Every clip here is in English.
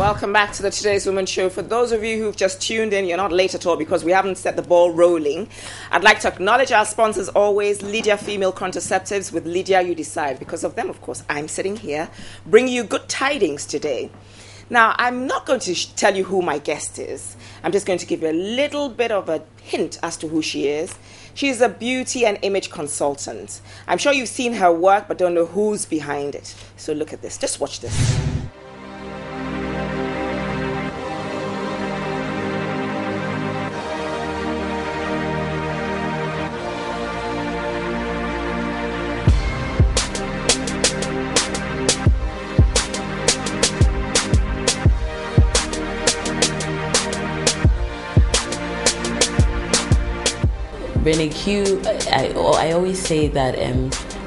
Welcome back to the Today's Woman Show. For those of you who've just tuned in, you're not late at all because we haven't set the ball rolling. I'd like to acknowledge our sponsors always, Lydia Female Contraceptives. With Lydia, you decide. Because of them, of course, I'm sitting here bringing you good tidings today. Now, I'm not going to tell you who my guest is. I'm just going to give you a little bit of a hint as to who she is. She's a beauty and image consultant. I'm sure you've seen her work, but don't know who's behind it. So look at this. Just watch this. ReneeQ, I always say that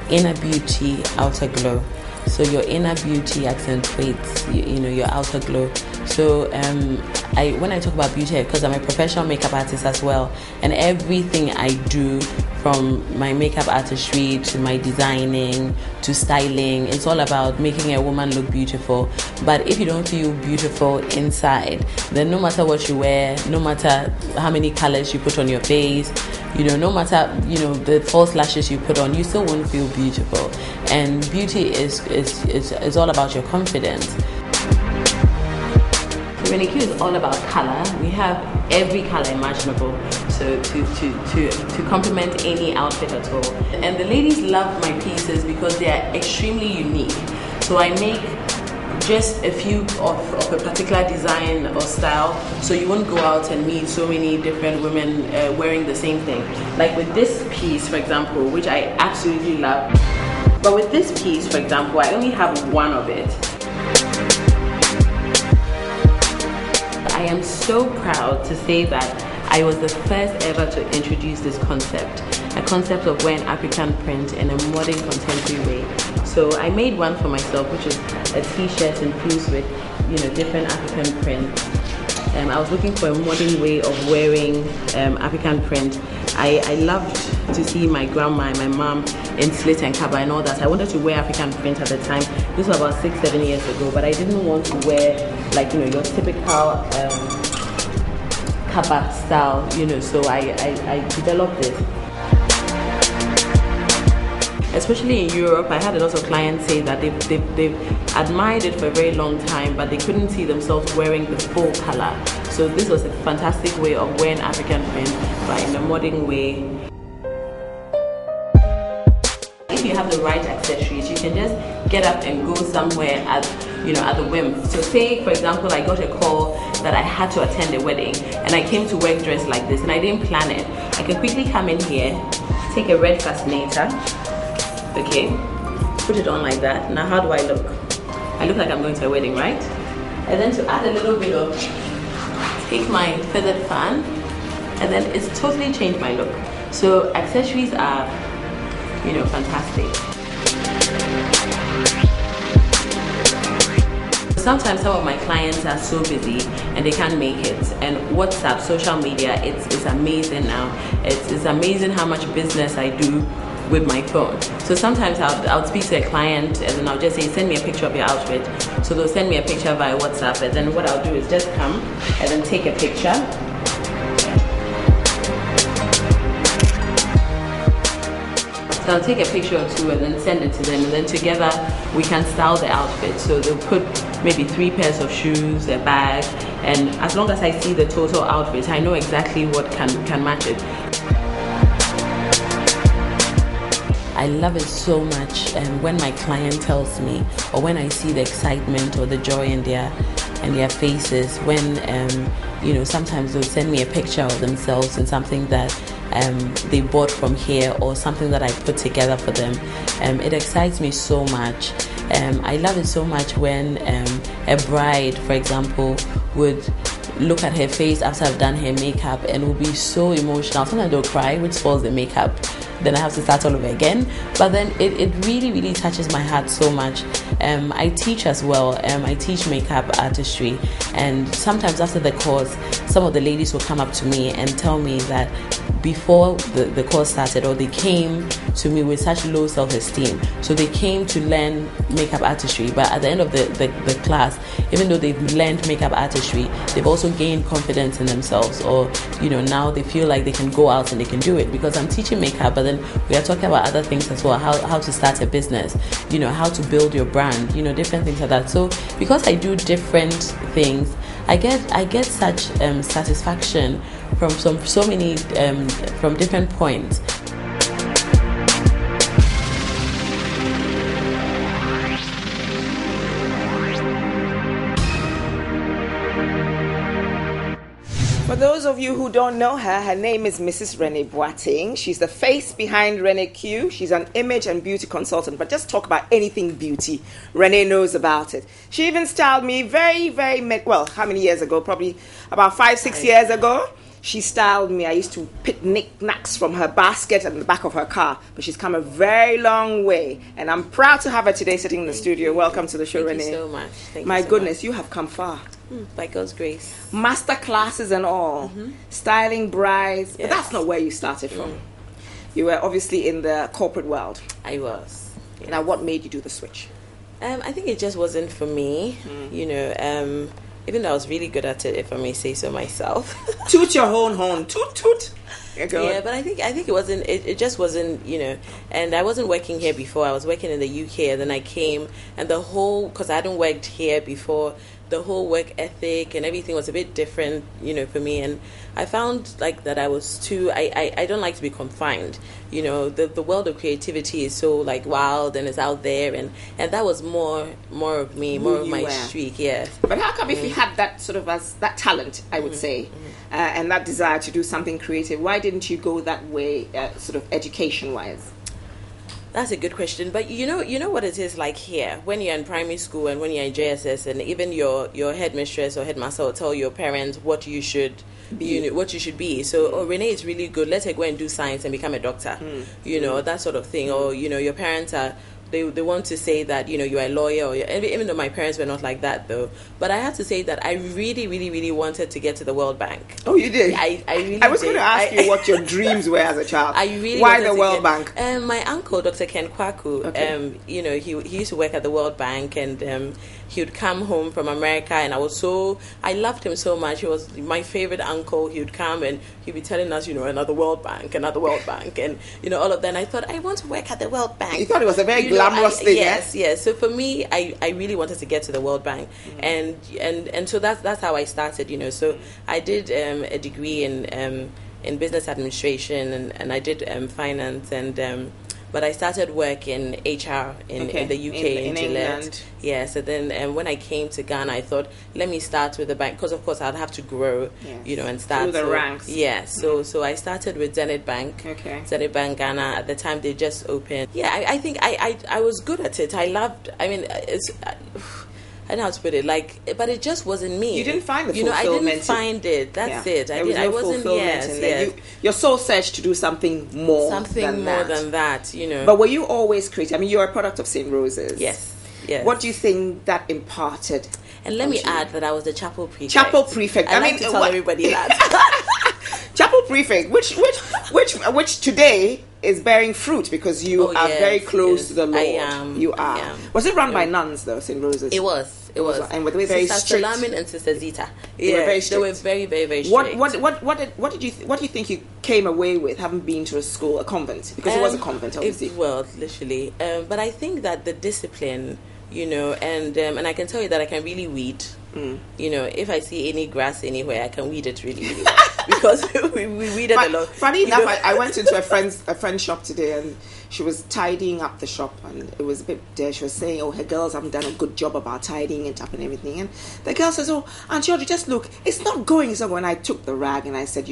inner beauty, outer glow. So your inner beauty accentuates, your outer glow. So when I talk about beauty, because I'm a professional makeup artist as well, and everything I do, from my makeup artistry to my designing to styling, it's all about making a woman look beautiful. But if you don't feel beautiful inside, then no matter what you wear, no matter how many colors you put on your face, no matter the false lashes you put on, you still won't feel beautiful. And beauty is all about your confidence. ReneeQ is all about color. We have every color imaginable, so to complement any outfit at all. And the ladies love my pieces because they are extremely unique. So I make just a few of a particular design or style, so you won't go out and meet so many different women wearing the same thing. Like with this piece, for example, which I absolutely love. But with this piece, for example, I only have one of it. I am so proud to say that I was the first ever to introduce this concept, a concept of wearing African print in a modern contemporary way. So I made one for myself, which is a t-shirt infused with, different African print. I was looking for a modern way of wearing African print. I loved to see my grandma and my mom in slit and kaba and all that. I wanted to wear African print at the time. This was about 6-7 years ago, but I didn't want to wear your typical kaba style, so I developed this. Especially in Europe, I had a lot of clients say that they've admired it for a very long time, but they couldn't see themselves wearing the full color. So this was a fantastic way of wearing African print, but in a modern way. If you have the right accessories, you can just get up and go somewhere at the whim. So say, for example, I got a call that I had to attend a wedding, and I came to work dressed like this, and I didn't plan it. I can quickly come in here, take a red fascinator, okay, put it on like that. Now how do I look? I look like I'm going to a wedding, right? And then to add a little bit of, take my feathered fan, and then it's totally changed my look. So accessories are, fantastic. Sometimes some of my clients are so busy and they can't make it, and WhatsApp, social media, it's amazing now. It's amazing how much business I do with my phone. So sometimes I'll speak to a client and then I'll just say, send me a picture of your outfit. So they'll send me a picture via WhatsApp, and then what I'll do is just come and then take a picture. So I'll take a picture or two and then send it to them, and then together we can style the outfit. So they'll put maybe 3 pairs of shoes, a bag, and as long as I see the total outfit, I know exactly what can match it. I love it so much, and when my client tells me, or when I see the excitement or the joy in their faces, when sometimes they'll send me a picture of themselves in something that they bought from here, or something that I put together for them. It excites me so much. I love it so much when a bride, for example, would look at her face after I've done her makeup and will be so emotional. Sometimes they'll cry, which spoils the makeup. Then I have to start all over again. But then it really, really touches my heart so much. I teach as well. I teach makeup artistry, and sometimes after the course, some of the ladies will come up to me and tell me that before the course started, or they came to me with such low self-esteem. So they came to learn makeup artistry, but at the end of the class, even though they've learned makeup artistry, they've also gained confidence in themselves, or now they feel like they can go out and they can do it, because I'm teaching makeup, but then we are talking about other things as well, how to start a business, how to build your brand, different things like that. So because I do different things, I get such satisfaction from so many from different points. For those of you who don't know her, her name is Mrs. Renee Boateng. She's the face behind ReneeQ. She's an image and beauty consultant, but just talk about anything beauty, Renee knows about it. She even styled me how many years ago? Probably about 5-6 years ago. She styled me. I used to pick knickknacks from her basket in the back of her car, but she's come a very long way, and I'm proud to have her today sitting in the studio. Welcome to the show, Renee. Thank you so much. My goodness, you have come far. By God's grace. Master classes and all, styling brides, but that's not where you started from. You were obviously in the corporate world. I was. Yes. Now, what made you do the switch? I think it just wasn't for me. Even though I was really good at it, if I may say so myself. Toot your own horn, toot toot. Yeah, but I think it wasn't. It just wasn't. And I wasn't working here before. I was working in the UK, and then I came, and because I hadn't worked here before, the whole work ethic and everything was a bit different, for me. And I found like that I was too. I don't like to be confined. The world of creativity is so like wild and it's out there, and that was more of me, more of my streak. Yeah. But how come if you had that sort of that talent, I would say, and that desire to do something creative, why didn't you go that way, sort of education wise? That's a good question. But you know what it is like here when you're in primary school and when you're in JSS, and even your headmistress or headmaster will tell your parents what you should be. So, Renee is really good. Let her go and do science and become a doctor. That sort of thing. Or your parents are. They want to say that you're a lawyer, even though my parents were not like that though. But I have to say that I really, really, really wanted to get to the World Bank. Oh, you did? I really. I was going to ask you what your dreams were as a child. I really. Why the World Bank? My uncle, Dr. Ken Kwaku. Okay. He used to work at the World Bank, and he would come home from America, and I loved him so much. He was my favorite uncle. He would come and he'd be telling us, another World Bank, and all of that. And I thought, I want to work at the World Bank. You thought it was a very glamorous thing. Yes. So for me, I really wanted to get to the World Bank, and so that's how I started. So I did a degree in business administration, and I did finance, but I started work in HR in the UK in Gillette. Yeah, so then when I came to Ghana, I thought, let me start with the bank, because of course I'd have to grow, and start. Through the ranks. Yeah, so I started with Zenith Bank. Okay. Zenith Bank Ghana. At the time, they just opened. Yeah, I think I was good at it. I don't know how to put it, but it just wasn't me. You didn't find the fulfillment. I didn't find it. That's it. I wasn't. Yes. Your soul searched to do something more. Something more than that. But were you always creative? I mean, you're a product of St. Rose's. Yes. What do you think that imparted? And let me add that I was the chapel prefect. Chapel prefect. I like to tell everybody that. Chapel prefect, which today is bearing fruit because you are very close to the Lord. I am. You are. Was it run by nuns though, St. Rose's? It was. And were they very Sister strict? Salamin and Sister Zita. They were very strict. They were very, very, very strict. What do you think you came away with, having been to a convent? Because it was a convent, obviously. Literally. But I think that the discipline, and I can tell you that I can really weed. If I see any grass anywhere, I can weed it really, really well. Because we weeded a lot. Funny enough, I went into a friend's shop today, and she was tidying up the shop, and it was a bit there. She was saying, her girls haven't done a good job about tidying it up and everything. And the girl says, Auntie Audrey, just look, it's not going. So when I took the rag and I said,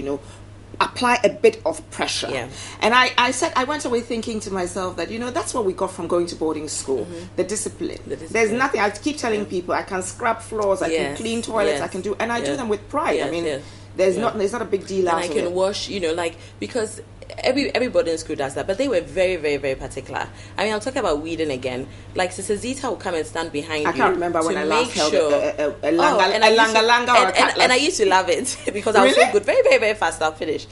apply a bit of pressure. Yeah. And I went away thinking to myself that, that's what we got from going to boarding school, the discipline. There's nothing, I keep telling people, I can scrub floors, I can clean toilets, I can do, and I do them with pride. There's not a big deal out of it. And I can wash, because everybody in school does that, but they were very, very, very particular. I mean, I'm talking about weeding again. Like Sister Zita will come and stand behind you. I can't remember when I last held a langa or a cat. And I used to love it because I was so good. Very, very, very fast. I'll finish.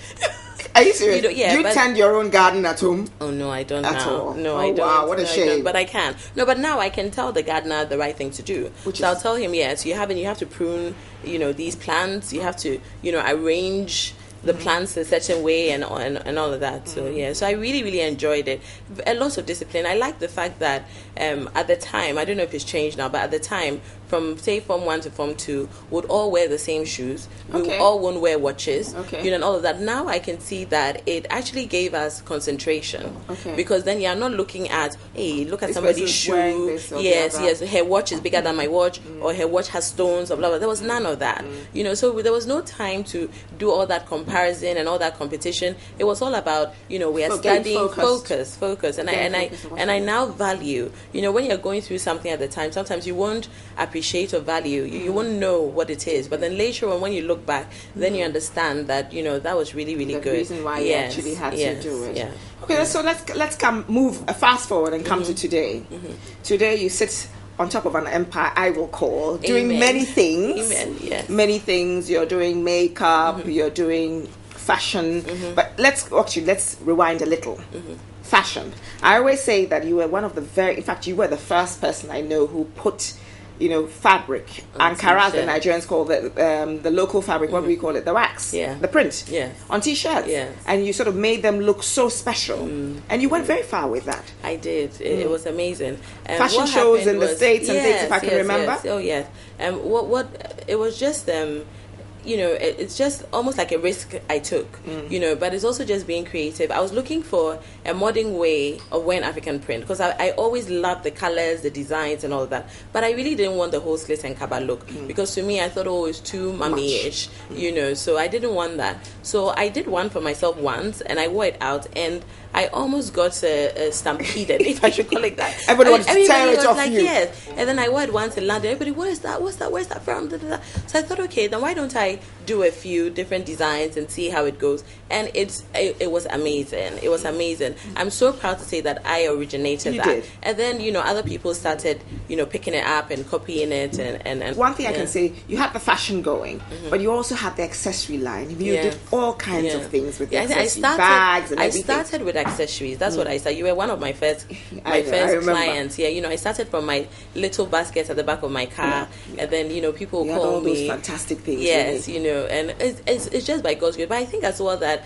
Are you serious? You know, yeah, do you tend your own garden at home? Oh no, I don't at now. all. No, oh, I don't. Wow, what a shame. But I can. No, but now I can tell the gardener the right thing to do. I'll tell him, yes, you have to prune, these plants. You have to, arrange the plants a certain way and all of that. So so I really, really enjoyed it. A lot of discipline. I like the fact that at the time, I don't know if it's changed now, but at the time, from say Form 1 to Form 2, would all wear the same shoes. We all won't wear watches. And all of that. Now I can see that it actually gave us concentration. Because then you're not looking at, hey, look at somebody's shoe. Yes, her watch is bigger than my watch, or her watch has stones, or blah, blah. There was none of that. So there was no time to do all that comparison and all that competition. It was all about, we are studying focus. And I now value, when you're going through something at the time, sometimes you won't appreciate or value, you won't know what it is, but then later on when you look back, then you understand that that was really, really good. The reason why you actually had to do it. Yeah. Okay, so let's move fast forward and come to today. Today you sit on top of an empire, I will call, doing many things. Amen. Yes. Many things. You're doing makeup, you're doing fashion, but let's rewind a little. Fashion. I always say that you were one of the in fact, you were the first person I know who put, fabric. Ankara, the Nigerians call the local fabric, what do we call it? The wax. The print. On t-shirts. And you sort of made them look so special. And you went very far with that. I did. It was amazing. Fashion shows in the States and things, if I can remember. Yes. Oh, yes. What it was just... it's just almost like a risk I took, but it's also just being creative. I was looking for a modern way of wearing African print because I always loved the colors, the designs and all of that, but I really didn't want the whole slit and kaba look because to me I thought, it's too mummy-ish, so I didn't want that. So I did one for myself once and I wore it out and I almost got stampeded, if I should call it that. Everybody wanted to tear it off you. Yes. And then I wore it once in London. Everybody, what is that? What's that? Where's that from? So I thought, okay, then why don't I do a few different designs and see how it goes? And it was amazing. It was amazing. I'm so proud to say that I originated that. Did. And then, other people started, picking it up and copying it. And one thing I can say, you had the fashion going, but you also had the accessory line. You did all kinds of things with the accessory bags and everything. I started with accessories. That's what I started. You were one of my first clients. I started from my little basket at the back of my car, and then people you call had all me those fantastic things. Yes, and it's just by God's grace. But I think as well that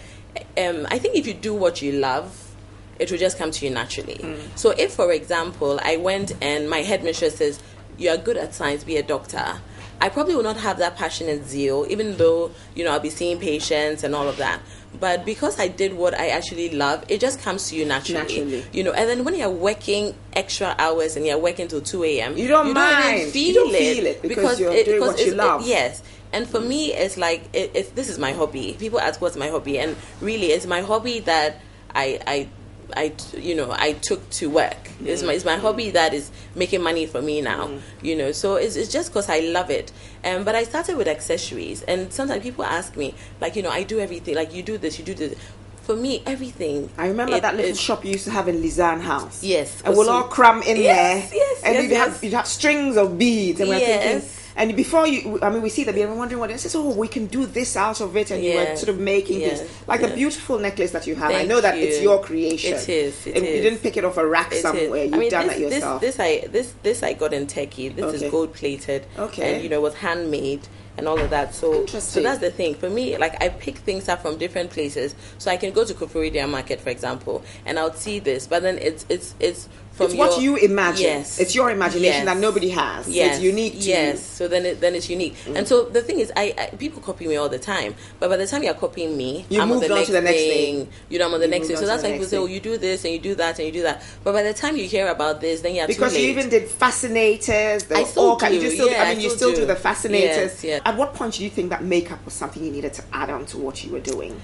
I think if you do what you love, it will just come to you naturally. So if, for example, I went and my headmistress says, "You are good at science, be a doctor," I probably will not have that passion and zeal, even though I'll be seeing patients and all of that. But because I did what I actually love, it just comes to you naturally. And then when you're working extra hours and you're working till 2 a.m., you don't mind. You don't feel it because you're doing what you love. Yes. And for me, it's like, this is my hobby. People ask what's my hobby. And really, it's my hobby that I took to work. It's my hobby that is making money for me now. So it's just because I love it. But I started with accessories, and sometimes people ask me, like, I do everything. Like, you do this. For me, everything. I remember that little shop you used to have in Lizanne House. Yes. And we'll all cram in there. Yes. And you'd have strings of beads, and we're thinking. And before we see that, we're wondering what it is. We can do this out of it, and you were sort of making things like the beautiful necklace that you have. I know that it's your creation. It is. You didn't pick it off a rack somewhere. You've done it yourself. This I got in Turkey. This is gold plated. And it was handmade and all of that. So that's the thing. For me, like, I pick things up from different places. So I can go to Koforidia Market, for example, and I'll see this. But then it's from what you imagine. Yes. It's your imagination that nobody has. Yes. It's unique to you. Yes. So then it's unique. And so the thing is, I people copy me all the time. But by the time you're copying me, I'm on the next thing. I'm on the next thing. So that's why people say, you do this and you do that and you do that. But by the time you hear about this, then you're because too late. You even did fascinators. I still do. You still do the fascinators. Yes. At what point do you think that makeup was something you needed to add on to what you were doing?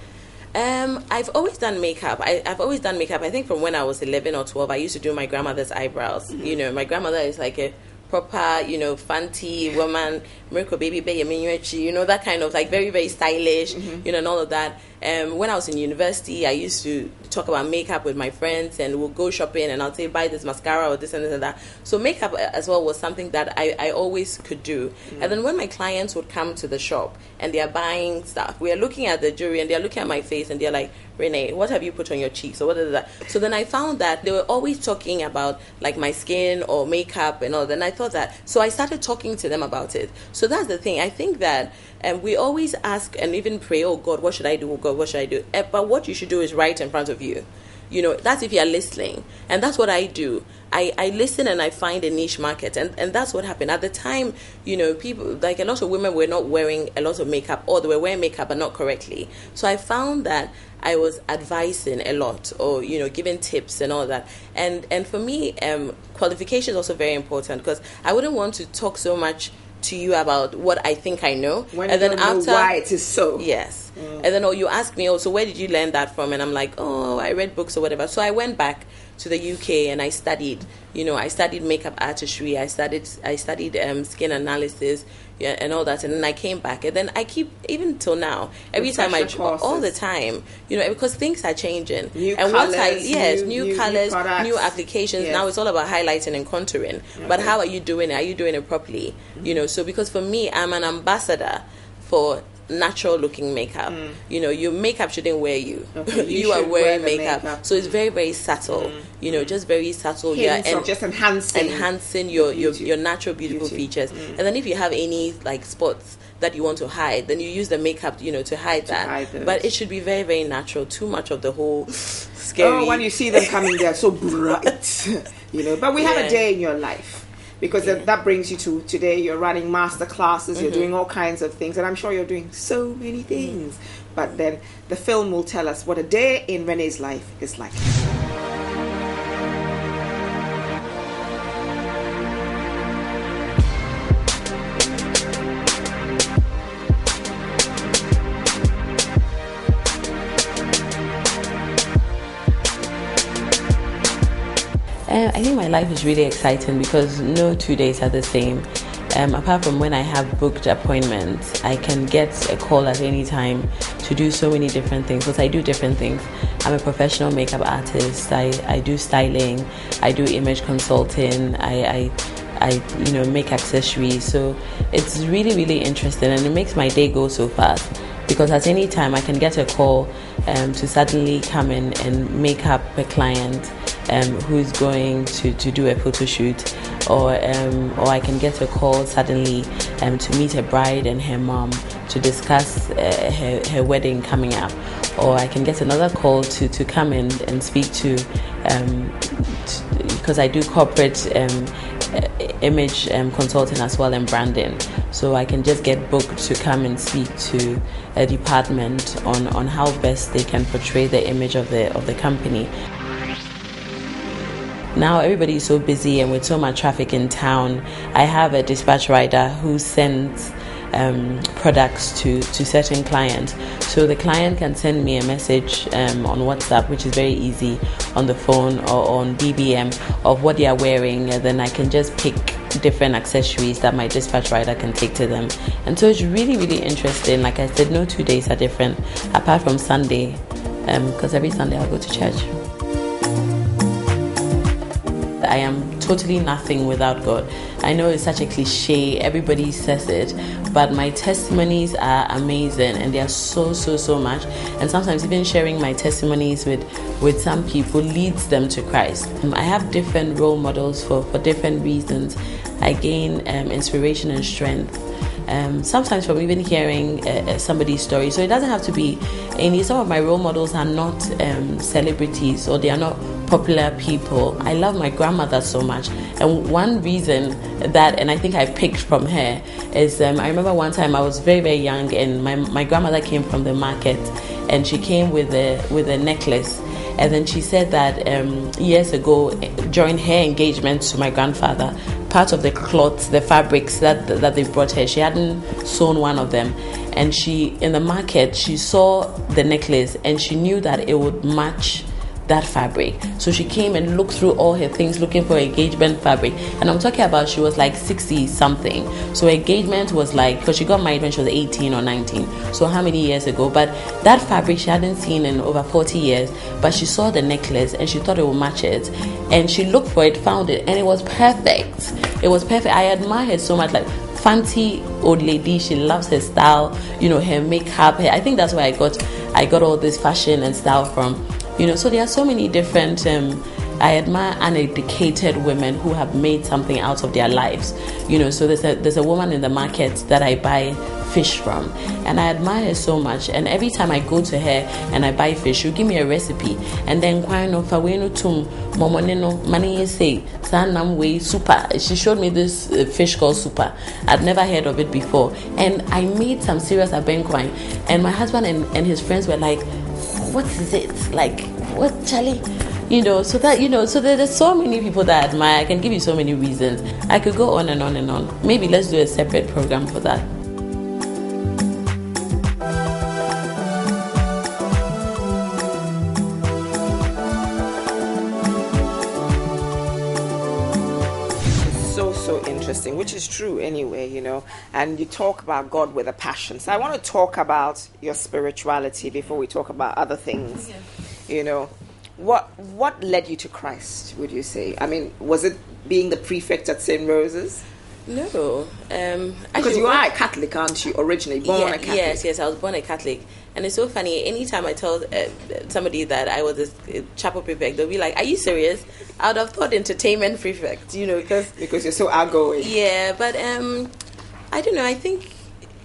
I've always done makeup. I've always done makeup. I think from when I was 11 or 12, I used to do my grandmother's eyebrows. My grandmother is like a proper, fancy woman, miracle baby, that kind of like very, very stylish, and all of that. When I was in university, I used to talk about makeup with my friends, and we'll go shopping, and I'll say, buy this mascara or this and this and that. So makeup as well was something that I always could do. And then when my clients would come to the shop and they are buying stuff, we are looking at the jewelry and they're looking at my face and they're like, Renee, what have you put on your cheeks, or what is that? So then I found that they were always talking about like my skin or makeup and all that. And I thought that, so I started talking to them about it. So that's the thing. I think that we always ask and even pray, oh God, what should I do? Oh God, what should I do? But what you should do is right in front of you. That's if you're listening. And that's what I do. I listen and I find a niche market. And that's what happened. At the time, people, like a lot of women were not wearing a lot of makeup, or they were wearing makeup but not correctly. So I found that I was advising a lot, or, giving tips and all that. And for me, qualification is also very important, because I wouldn't want to talk so much to you about what I think I know, when and you then don't know why it is so. Yes. And then you ask me, so where did you learn that from? And I'm like, I read books or whatever. So I went back to the UK and I studied. I studied makeup artistry. I studied skin analysis, and all that. And then I came back, and then I keep, even till now, every time all the time, because things are changing. New colors, new applications. Yes. Now it's all about highlighting and contouring. Okay. But how are you doing it? Are you doing it properly? So because for me, I'm an ambassador for natural looking makeup. Your makeup shouldn't wear you. Okay, you are wearing makeup. So it's very, very subtle. Just very subtle. Just enhancing your natural beautiful features. And then if you have any like spots that you want to hide, then you use the makeup to hide that. But it should be very, very natural. Too much of the whole scary. When you see them coming, they're so bright. But we have a day in your life. Because that brings you to today. You're running master classes, you're doing all kinds of things, and I'm sure you're doing so many things. But then the film will tell us what a day in Renee's life is like. I think my life is really exciting because no 2 days are the same. Apart from when I have booked appointments, I can get a call at any time to do so many different things, because I do different things. I'm a professional makeup artist. I do styling. I do image consulting. I make accessories. So it's really, really interesting, and it makes my day go so fast. Because at any time I can get a call to suddenly come in and make up a client who's going to do a photo shoot, or I can get a call suddenly to meet a bride and her mom to discuss her wedding coming up, or I can get another call to come in and speak to because I do corporate image consulting as well, and branding. So I can just get booked to come and speak to a department on how best they can portray the image of the company. Now everybody is so busy, and with so much traffic in town, I have a dispatch rider who sends products to certain clients. So the client can send me a message on WhatsApp, which is very easy, on the phone or on BBM, of what they are wearing, and then I can just pick different accessories that my dispatch rider can take to them. And so it's really, really interesting. Like I said, no 2 days are different, apart from Sunday, because every Sunday I'll go to church. I am totally nothing without God. I know it's such a cliche, everybody says it, but my testimonies are amazing, and they are so much. And sometimes even sharing my testimonies with some people leads them to Christ. I have different role models for different reasons. I gain inspiration and strength. Sometimes from even hearing somebody's story. So it doesn't have to be any. Some of my role models are not celebrities, or they are not popular people. I love my grandmother so much, and one reason that, and I think I picked from her, is I remember one time I was very, very young, and my grandmother came from the market, and she came with a necklace. And then she said that years ago, during her engagement to my grandfather, part of the cloths, the fabrics that they brought her, she hadn't sewn one of them. And in the market, she saw the necklace, and she knew that it would match that fabric. So she came and looked through all her things looking for engagement fabric. And I'm talking about she was like 60 something. So engagement was like, because she got married when she was 18 or 19. So how many years ago? But that fabric she hadn't seen in over 40 years. But she saw the necklace and she thought it would match it. And she looked for it, found it, and it was perfect. It was perfect. I admire her so much. Like, fancy old lady, she loves her style, her makeup. I think that's where I got all this fashion and style from. So there are so many different, I admire uneducated women who have made something out of their lives. So there's a woman in the market that I buy fish from, and I admire her so much. And every time I go to her and I buy fish, she'll give me a recipe. And then super. She showed me this fish called super. I'd never heard of it before, and I made some serious abenkwine. And my husband and his friends were like, "What is it? Like, what, Charlie?" So there's so many people that I admire. I can give you so many reasons. I could go on and on and on. Maybe let's do a separate program for that. So interesting, which is true anyway, and you talk about God with a passion. So I want to talk about your spirituality before we talk about other things. What led you to Christ, would you say? I mean, was it being the prefect at St. Rose's? No. Because you are a Catholic, aren't you? Originally born a Catholic. Yes, I was born a Catholic. And it's so funny, anytime I tell somebody that I was a chapel prefect, they'll be like, "Are you serious?" I would have thought entertainment prefect, because you're so outgoing. Yeah, but I don't know, I think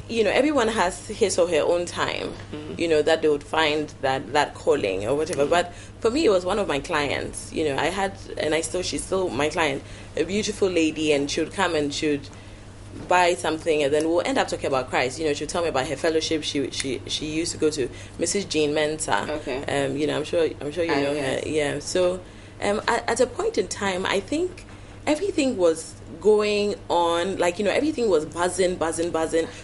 everyone has his or her own time, that they would find that calling or whatever. But for me, it was one of my clients. I had, and she's still my client, a beautiful lady, and she would come and she would buy something, and then we'll end up talking about Christ. She'll tell me about her fellowship. She used to go to Mrs. Jean Mensa. Okay. I'm sure you know her. Yeah. So at a point in time, I think everything was going on, everything was buzzing,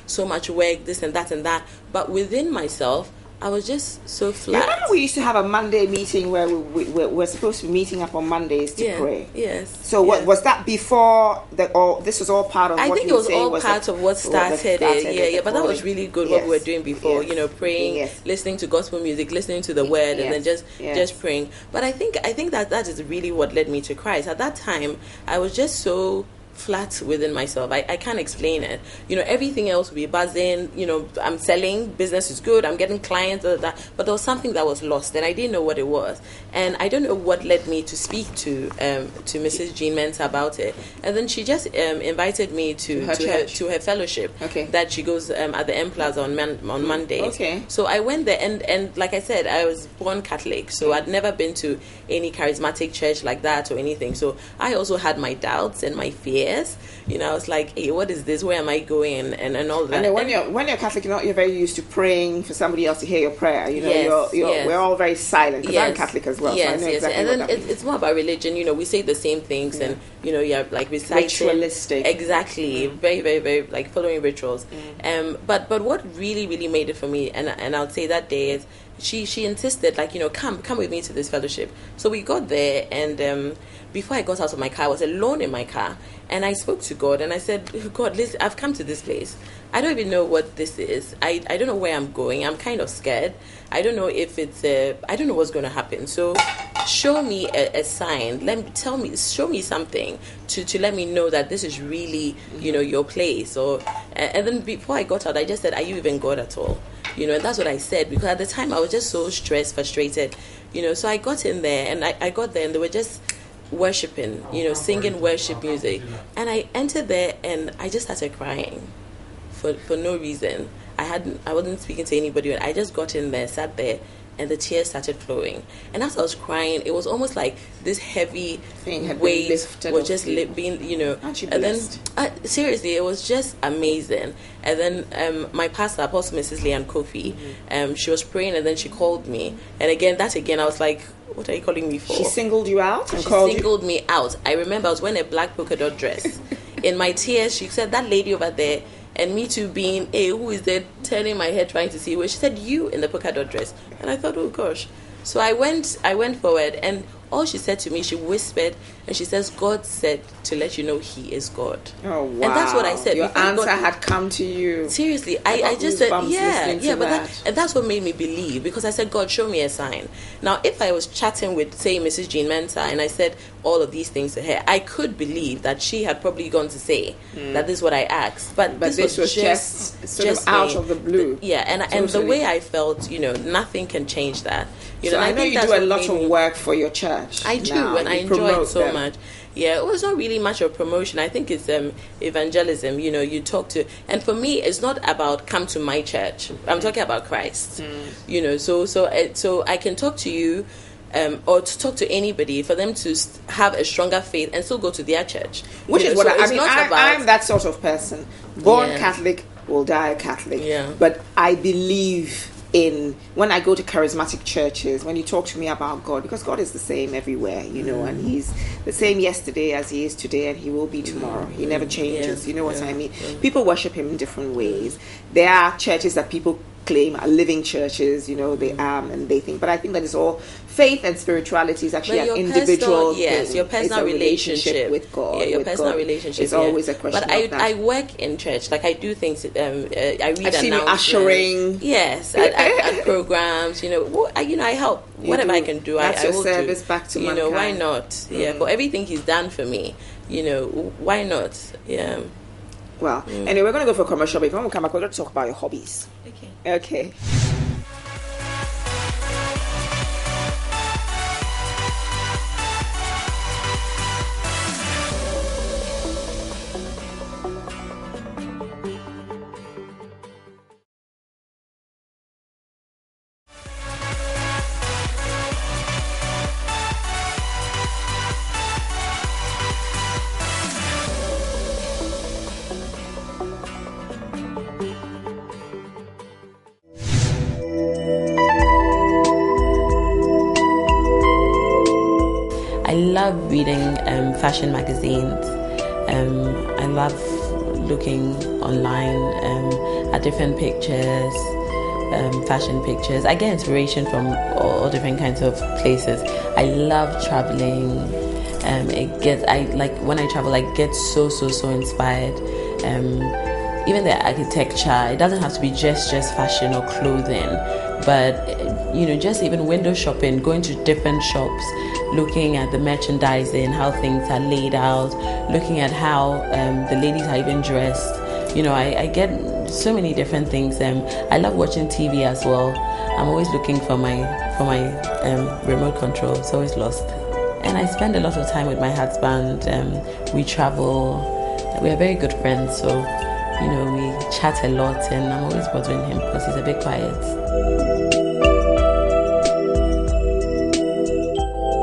so much work, this and that, but within myself, I was just so flat. Remember we used to have a Monday meeting where we're supposed to be meeting up on Mondays to pray? Yes. So what was that before this was all part of I what think it was all part of what started it. Yeah, but that was really good what we were doing before, praying, listening to gospel music, listening to the word, and then just praying. But I think that is really what led me to Christ. At that time, I was just so flat within myself. I can't explain it. Everything else would be buzzing. I'm selling, business is good, I'm getting clients, but there was something that was lost, and I didn't know what it was. And I don't know what led me to speak to Mrs. Jean Mensa about it. And then she just invited me to her fellowship that she goes at the M Plaza on Mondays. Okay. So I went there, and like I said, I was born Catholic, so I'd never been to any charismatic church like that or anything. So I also had my doubts and my fears. I was like, "Hey, what is this? Where am I going?" and all that. And then when you're Catholic, you're very used to praying for somebody else to hear your prayer. We're all very silent because I'm Catholic as well. Yes, so I know exactly and what then that means. it's more about religion. We say the same things, and you're like reciting, ritualistic. Exactly, very, very, very like following rituals. But what really, really made it for me, and I'll say that day is she insisted, come with me to this fellowship. So we got there, and before I got out of my car, I was alone in my car, and I spoke to God, and I said, "God, listen, I've come to this place. I don't even know what this is. I don't know where I'm going. I'm kind of scared. I don't know if it's I don't know what's going to happen. So show me a sign. Show me something to let me know that this is really, your place." And then before I got out, I just said, "Are you even God at all?" And that's what I said, because at the time I was just so stressed, frustrated, So I got in there, and I got there, and they were just worshiping, singing worship music. And I entered there, and I just started crying for no reason. I wasn't speaking to anybody. I just got in there, sat there, and the tears started flowing. And as I was crying, it was almost like this heavy weight was just being, Aren't you and blessed? then seriously, it was just amazing. And then my pastor, Apostle Mrs. Leanne Kofi, she was praying, and then she called me. And again, I was like, "What are you calling me for?" She singled you out and She called singled me out. I remember I was wearing a black polka dot dress. In my tears, she said, "That lady over there," and me too being, "Hey, who is there?" turning my head trying to see where. She said, "You in the polka dot dress." And I thought, oh gosh. So I went forward, and all she said to me, she whispered, and she says, God said to let you know He is God. Oh, wow. And that's what I said. Your answer had come to you. Seriously, I just said, and that's what made me believe, because I said, God, show me a sign. Now, if I was chatting with, say, Mrs. Jean Mensah, and I said all of these things to her, I could believe that she had probably gone to say that this is what I asked. But this was just sort of out of the blue. And the way I felt, nothing can change that. So I know you do a lot of work for your church. I do, and I enjoy it so much. Yeah, it was not really much of promotion. I think it's evangelism. You talk to, and for me, it's not about come to my church. I'm talking about Christ. So I can talk to you, or to talk to anybody for them to have a stronger faith and still go to their church. Which is what I mean. I'm that sort of person. Born Catholic, will die Catholic. Yeah. But I believe in, when I go to charismatic churches, when you talk to me about God, because God is the same everywhere, and He's the same yesterday as He is today, and He will be tomorrow. He never changes. You know what I mean? People worship Him in different ways. There are churches that people claim are living churches, they and they think, but I think that it's all faith and spirituality is actually an individual thing. Your personal relationship with God. Yeah, your personal relationship. It's always a question. But I work in church, like I do things. I read I've seen you ushering. Yes, at programs. I help. Whatever I can do, That's I your will service do. back to mankind. Why not? Yeah, for everything He's done for me. Why not? Yeah. Well, anyway, we're going to go for a commercial break. When we come back, we're going to talk about your hobbies. Okay. I love reading fashion magazines. I love looking online at different pictures, fashion pictures. I get inspiration from all different kinds of places. I love traveling. When I travel, I get so inspired. Even the architecture, it doesn't have to be just fashion or clothing, but just even window shopping, going to different shops, looking at the merchandising, how things are laid out, looking at how the ladies are even dressed. I get so many different things. I love watching TV as well. I'm always looking for my remote control. It's always lost. And I spend a lot of time with my husband. We travel. We are very good friends, so we chat a lot, and I'm always bothering him because he's a bit quiet.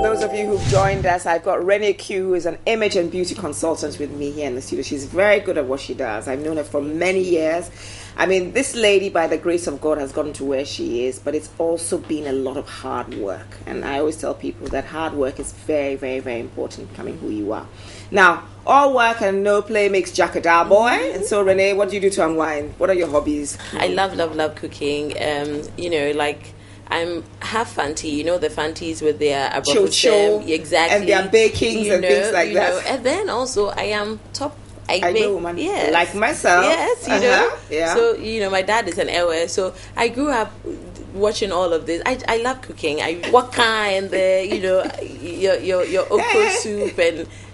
Those of you who've joined us, I've got ReneeQ, who is an image and beauty consultant with me here in the studio. She's very good at what she does. I've known her for many years. I mean, this lady, by the grace of God, has gotten to where she is, but it's also been a lot of hard work. And I always tell people that hard work is very, very, very important becoming who you are. Now, all work and no play makes Jack a dull boy. And so, Renee, what do you do to unwind? What are your hobbies? I love cooking. I'm half Fanti, the Fantis with their Cho-cho, exactly, and their bakings and things like that. And then also I am top. I know, man. Yes. Like myself. Yes, Yeah. So my dad is an Ewe, so I grew up watching all of this. I love cooking. Waka and your okra soup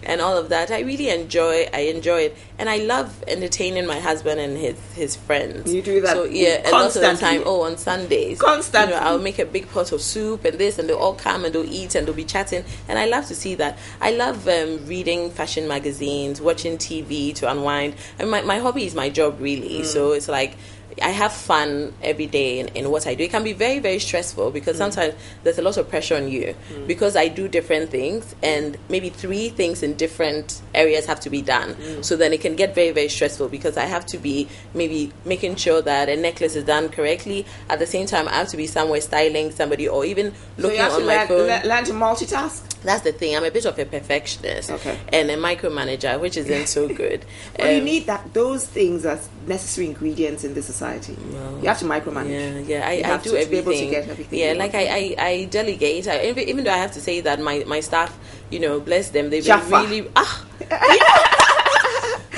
and all of that. I really enjoy it, and I love entertaining my husband and his friends. You do that, so a lot of the time. On Sundays, constantly, I'll make a big pot of soup and this, and they'll all come and they'll eat and they'll be chatting, and I love to see that. I love reading fashion magazines, watching TV to unwind. And my hobby is my job, really. So it's like, I have fun every day in what I do. It can be very, very stressful because sometimes there's a lot of pressure on you because I do different things, and maybe 3 things in different areas have to be done. So then it can get very, very stressful because I have to be maybe making sure that a necklace is done correctly. At the same time, I have to be somewhere styling somebody or even looking on my phone. Learn to multitask? That's the thing. I'm a bit of a perfectionist, Okay. and a micromanager, which isn't so good. Well, you need those things as necessary ingredients in this society. You have to micromanage. Yeah. You I have do to everything. be able to get everything. Yeah, you like want. I delegate. Even though I have to say that my staff, bless them, they've Jaffa. been really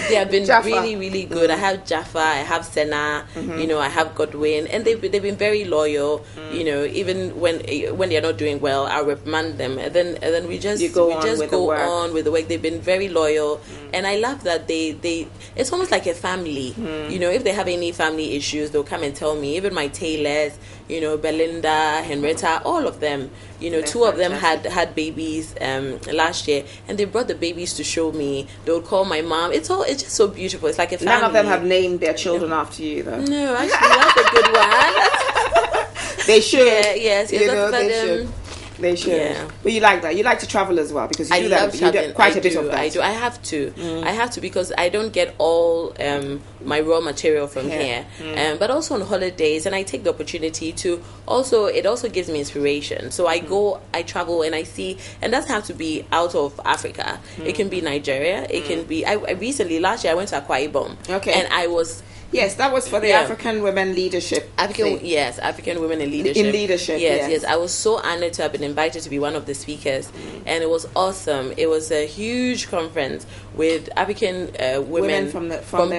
they have been Jaffa. really, really good. I have Jaffa, I have Senna, I have Godwin, and they've been very loyal. Even when they're not doing well, I reprimand them, and then we just go on with the work. They've been very loyal, and I love that they it's almost like a family. If they have any family issues, they'll come and tell me. Even my tailors, Belinda, Henrietta, all of them. Two of them had babies last year, and they brought the babies to show me. They would call my mom. It's just so beautiful. It's like a family. None of them have named their children after you, though. No, actually, that's a good one. They should. Yes. They should. They should. Yeah. But you like that. You like to travel as well because you do that. You do quite a bit of that. I do. I have to. I have to because I don't get all my raw material from here. But also on holidays, and I take the opportunity to also. It also gives me inspiration. So I go, I travel, and I see. And doesn't have to be out of Africa. It can be Nigeria. It can be. I recently last year I went to Akwa Ibom. Okay. And I was. Yes, that was for the African women leadership. African women in leadership. In leadership, yes. I was so honored to have been invited to be one of the speakers, and it was awesome. It was a huge conference with African women from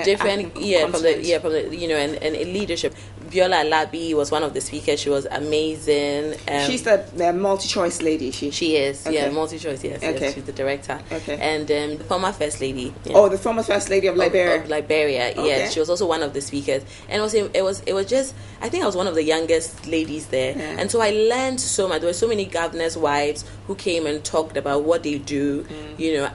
different and in leadership. Viola Labi was one of the speakers. She was amazing. She's the multi-choice lady. She is, okay. multi-choice. Yes, okay. Yes, she's the director. Okay. And the former first lady. Oh, the former first lady of Liberia. Of Liberia, okay. Yes, she was also one of the speakers, and it was just. I think I was one of the youngest ladies there, and so I learned so much. There were so many governors' wives who came and talked about what they do,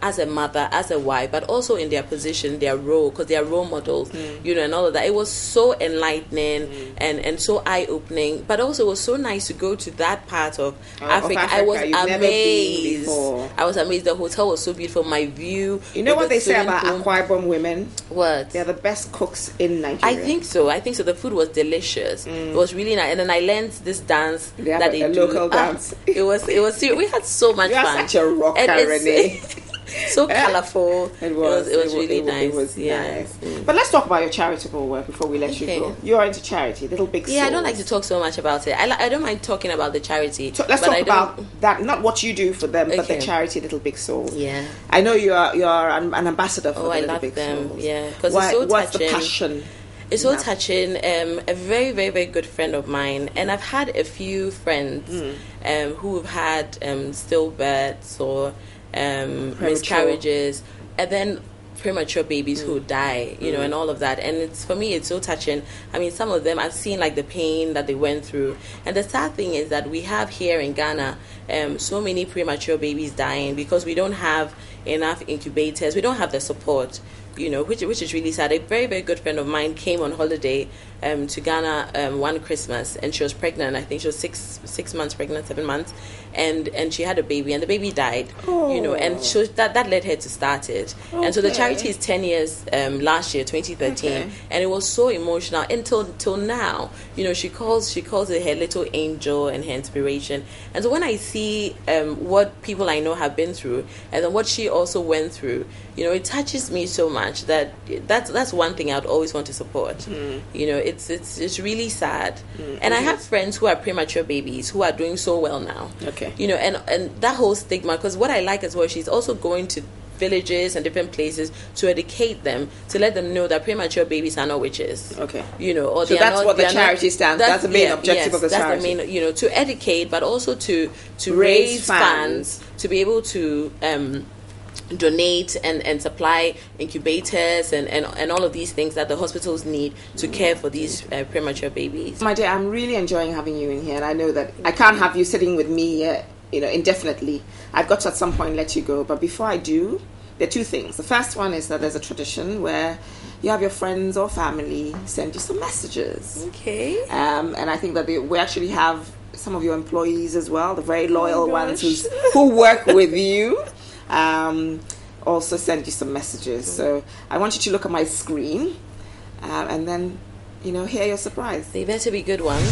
as a mother, as a wife, but also in their position, their role, because they are role models, and all of that. It was so enlightening and so eye-opening, but also it was so nice to go to that part of Africa. I was amazed. I was amazed. The hotel was so beautiful. My view. You know what they say about Akwa Ibom women? What? They're the best cooks in Nigeria. I think so. The food was delicious. It was really nice. And then I learned this dance that they do. Local dance. It was. We had so much fun. You are such a rocker, Renee. So colorful. It was really nice. It was nice. But let's talk about your charitable work before we let you go. You're into charity, Little Big Souls. Yeah, I don't like to talk so much about it. I don't mind talking about the charity. Let's talk about that. Not what you do for them, but the charity Little Big Souls. Yeah. I know you are an ambassador for the Little Big Souls. I love them. Yeah, because it's so touching. What's the passion? It's so touching. A very, very, very good friend of mine, and I've had a few friends who've had stillbirths or miscarriages, and then premature babies who die, and all of that. And for me, it's so touching. I mean, some of them I've seen like the pain that they went through. And the sad thing is that we have here in Ghana so many premature babies dying because we don't have enough incubators. We don't have the support. Which is really sad. A very, very good friend of mine came on holiday to Ghana one Christmas, and she was pregnant. I think she was 6 months pregnant, 7 months, and she had a baby, and the baby died. And that led her to start it. Okay. And so the charity is 10 years last year, 2013, and it was so emotional until now. She calls it her little angel and her inspiration. And so when I see what people I know have been through, and then what she also went through, it touches me so much that's one thing I'd always want to support. It's really sad. And I have friends who are premature babies who are doing so well now. Okay. And that whole stigma, because what I like as well, she's also going to villages and different places to educate them, to let them know that premature babies are not witches. Okay. Or so that's what the charity stands. That's the main objective of the charity. That's the main, to educate, but also to raise funds to be able to donate and supply incubators and all of these things that the hospitals need to care for these premature babies. My dear, I'm really enjoying having you in here, and I know that I can't have you sitting with me indefinitely. I've got to at some point let you go, but before I do, there are two things. The first one is that there's a tradition where you have your friends or family send you some messages. Okay. And I think that we actually have some of your employees as well, the very loyal ones who work with you. Also send you some messages. So I want you to look at my screen and then, hear your surprise. They better be good ones.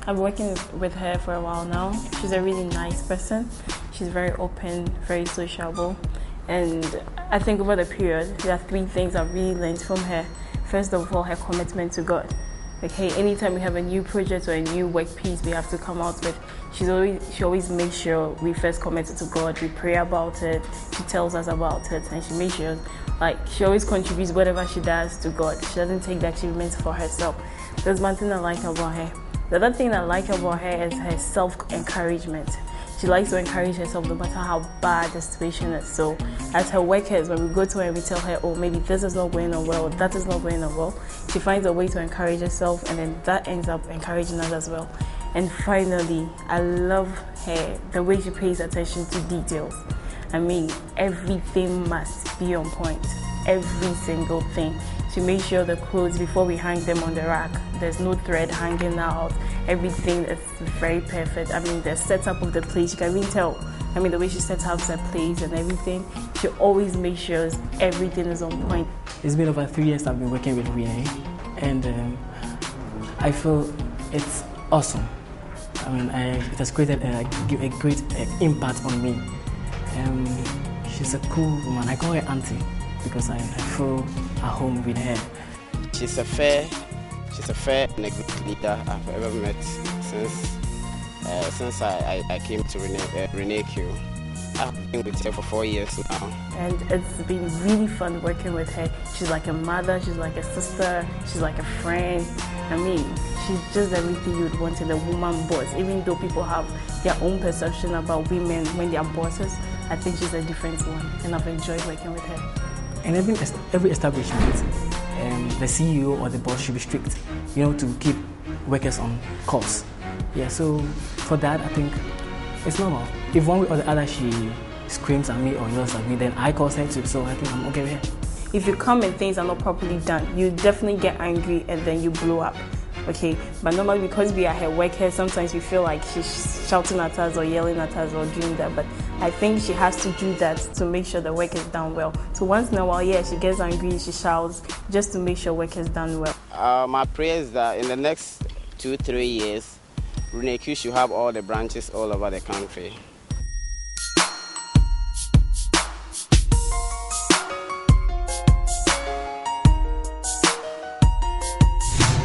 I've been working with her for a while now. She's a really nice person. She's very open, very sociable. And I think over the period, there are 3 things I've really learned from her. First of all, her commitment to God. Like, hey, anytime we have a new project or a new work piece we have to come out with, she always makes sure we first commit it to God. We pray about it. She tells us about it, and she makes sure, like, she always contributes whatever she does to God. She doesn't take the achievements for herself. That's one thing I like about her. The other thing I like about her is her self-encouragement. She likes to encourage herself no matter how bad the situation is. So as her workers, when we go to her and we tell her, oh, maybe this is not going on well, that is not going on well, she finds a way to encourage herself, and then that ends up encouraging us as well. And finally, I love her, the way she pays attention to details. I mean, everything must be on point. Every single thing. She makes sure the clothes, before we hang them on the rack, there's no thread hanging out. Everything is very perfect. I mean, the setup of the place, you can really tell. I mean, the way she sets up the place and everything, she always makes sure everything is on point. It's been over 3 years I've been working with Renee, and I feel it's awesome. I mean, it has created a great impact on me. She's a cool woman. I call her auntie because I feel at home with her. She's a fair and a good leader I've ever met since I came to ReneeQ. I've been with her for 4 years now. And it's been really fun working with her. She's like a mother, she's like a sister, she's like a friend. I mean, she's just everything you'd want in a woman boss. Even though people have their own perception about women when they are bosses, I think she's a different one, and I've enjoyed working with her. And every establishment, the CEO or the boss should be strict, to keep workers on course. Yeah, so for that, I think it's normal. If one way or the other she screams at me or yells at me, then I cause her too, so I think I'm okay with her. If you come and things are not properly done, you definitely get angry and then you blow up. Okay, but normally because we are her workers, sometimes we feel like she's shouting at us or yelling at us or doing that, but I think she has to do that to make sure the work is done well. So once in a while, yeah, she gets angry, she shouts, just to make sure work is done well. My prayer is that in the next 2-3 years, ReneeQ should have all the branches all over the country.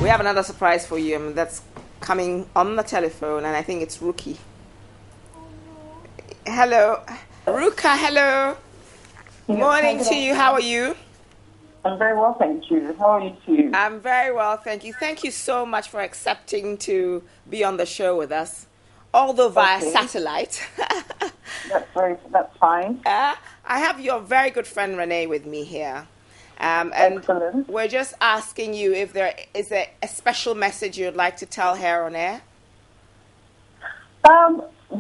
We have another surprise for you, that's coming on the telephone, and I think it's Rookie. Hello. Ruka, hello. Yes, Morning to you. How are you? I'm very well, thank you. How are you too? I'm very well, thank you. Thank you so much for accepting to be on the show with us, although via satellite. That's fine. I have your very good friend Renee with me here. And Excellent. We're just asking you if there is a special message you'd like to tell her on air.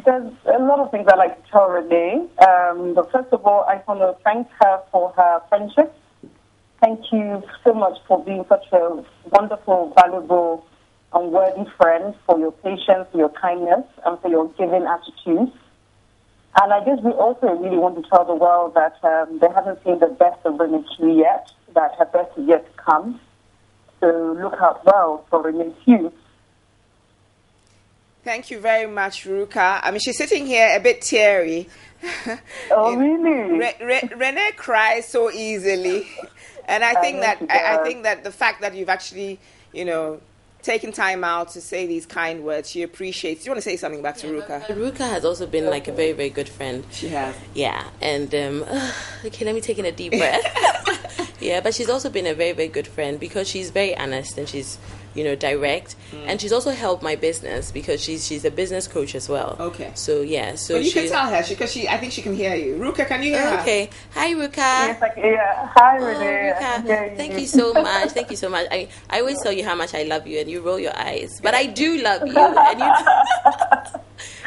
There's a lot of things I'd like to tell Renee. But first of all, I want to thank her for her friendship. Thank you so much for being such a wonderful, valuable, and worthy friend, for your patience, for your kindness, and for your giving attitude. And I guess we also really want to tell the world that they haven't seen the best of ReneeQ yet, that her best is yet to come. So look out well for ReneeQ. Thank you very much, Ruka. I mean, she's sitting here a bit teary. Oh, really? Renee cries so easily. And I think that the fact that you've actually, taken time out to say these kind words, she appreciates. Do you want to say something back to Ruka? Ruka has also been like a very, very good friend. She has. Yeah, and okay, let me take in a deep breath. Yeah, but she's also been a very, very good friend because she's very honest and she's, direct. And she's also helped my business because she's a business coach as well. Okay. So, yeah. So but you can tell her because I think she can hear you. Ruka, can you hear her? Okay. Hi, Ruka. Yes, yeah. Hi, Renee. Ruka. Thank you so much. Thank you so much. I always tell you how much I love you and you roll your eyes. But I do love you. And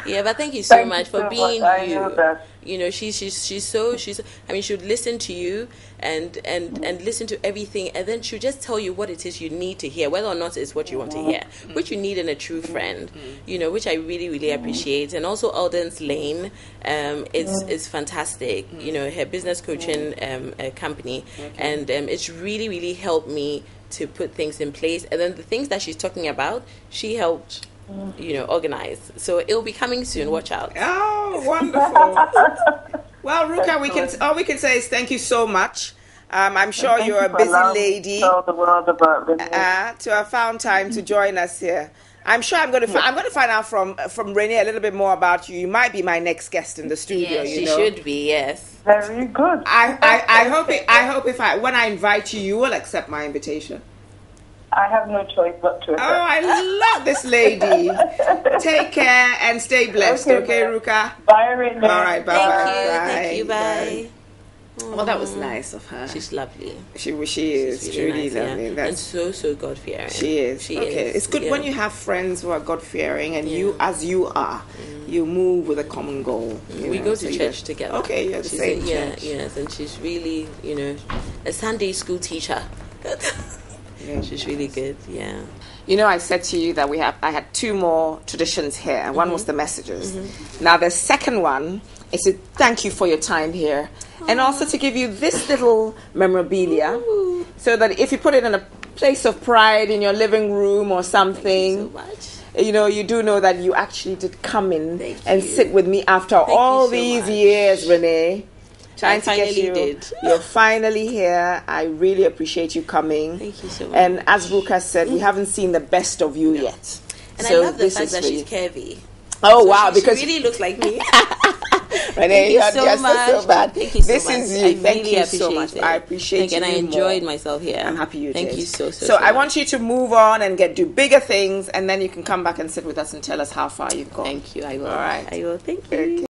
yeah, but thank you so much for being you. She'll listen to you and listen to everything, and then she'll just tell you what it is you need to hear, whether or not it's what you want to hear, which you need in a true friend, which I really, really appreciate. And also Alden's Lane, is fantastic, her business coaching company, and it's really, really helped me to put things in place. And then the things that she's talking about, she helped organize. So it will be coming soon. Watch out. Oh, wonderful. Well, Ruka, we can say is thank you so much. I'm sure you're a busy lady. Tell the world about Renee. To have found time to join us here. I'm sure I'm going to find out from Renee a little bit more about you. You might be my next guest in the studio. Yes, she should be. Yes. Very good. I hope when I invite you, you will accept my invitation. I have no choice but to accept. Oh, I love this lady. Take care and stay blessed. Okay, Ruka? Bye, Renee. All right, bye. Thank you. Bye. Well, that was nice of her. She's lovely. She is She's truly nice, lovely. yeah. And so God-fearing. She is. It's good when you have friends who are God-fearing and you, as you are, you move with a common goal. We go to church together. Okay, you're the same church. Yes, and she's really, a Sunday school teacher. She's really good, yeah. I said to you that I had 2 more traditions here. One was the messages. Now, the second one is to thank you for your time here. And also to give you this little memorabilia. Ooh. So that if you put it in a place of pride in your living room or something, thank you so much. You do know that you actually did come in and sit with me after all these years, Renee. I finally did. You're finally here. I really appreciate you coming. Thank you so much. And as Ruka said, we haven't seen the best of you yet. And so I love the fact that she's curvy. Oh, so wow. Because she really looks like me. Renee, Thank you so much. So bad. Thank you so this much. is you. I Thank really you so much. It. I appreciate you. And I enjoyed myself here. I'm happy you did. Thank you so So I want you to move on and do bigger things, and then you can come back and sit with us and tell us how far you've gone. Thank you. I will. All right. I will. Thank you. Okay.